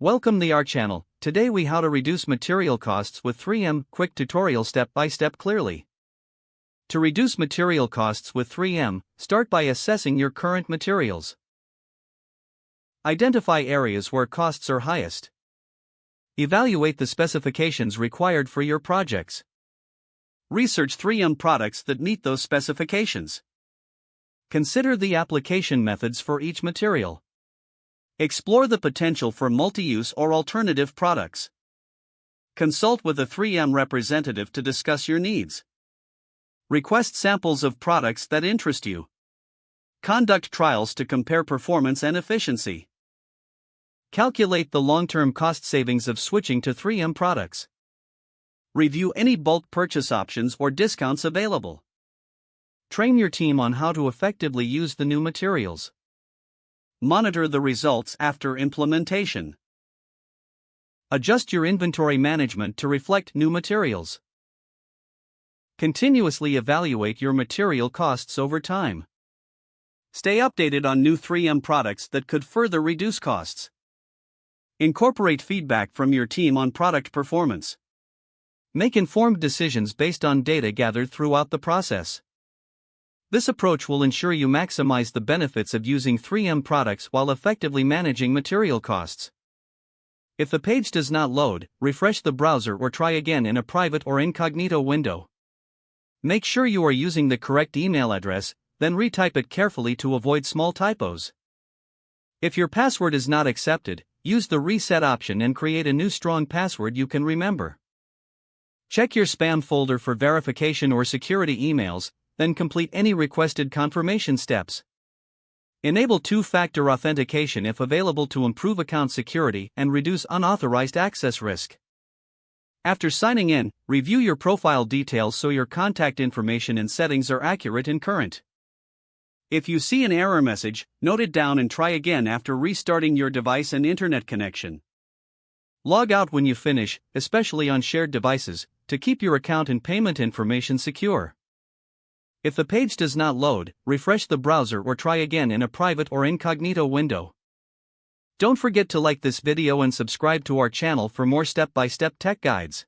Welcome to our channel. Today we how to reduce material costs with 3M quick tutorial step by step clearly. To reduce material costs with 3M, start by assessing your current materials. Identify areas where costs are highest. Evaluate the specifications required for your projects. Research 3M products that meet those specifications. Consider the application methods for each material. Explore the potential for multi-use or alternative products. Consult with a 3M representative to discuss your needs. Request samples of products that interest you. Conduct trials to compare performance and efficiency. Calculate the long-term cost savings of switching to 3M products. Review any bulk purchase options or discounts available. Train your team on how to effectively use the new materials. Monitor the results after implementation. Adjust your inventory management to reflect new materials. Continuously evaluate your material costs over time. Stay updated on new 3M products that could further reduce costs. Incorporate feedback from your team on product performance. Make informed decisions based on data gathered throughout the process. This approach will ensure you maximize the benefits of using 3M products while effectively managing material costs. If the page does not load, refresh the browser or try again in a private or incognito window. Make sure you are using the correct email address, then retype it carefully to avoid small typos. If your password is not accepted, use the reset option and create a new strong password you can remember. Check your spam folder for verification or security emails, then complete any requested confirmation steps. Enable two-factor authentication if available to improve account security and reduce unauthorized access risk. After signing in, review your profile details so your contact information and settings are accurate and current. If you see an error message, note it down and try again after restarting your device and internet connection. Log out when you finish, especially on shared devices, to keep your account and payment information secure. If the page does not load, refresh the browser or try again in a private or incognito window. Don't forget to like this video and subscribe to our channel for more step-by-step tech guides.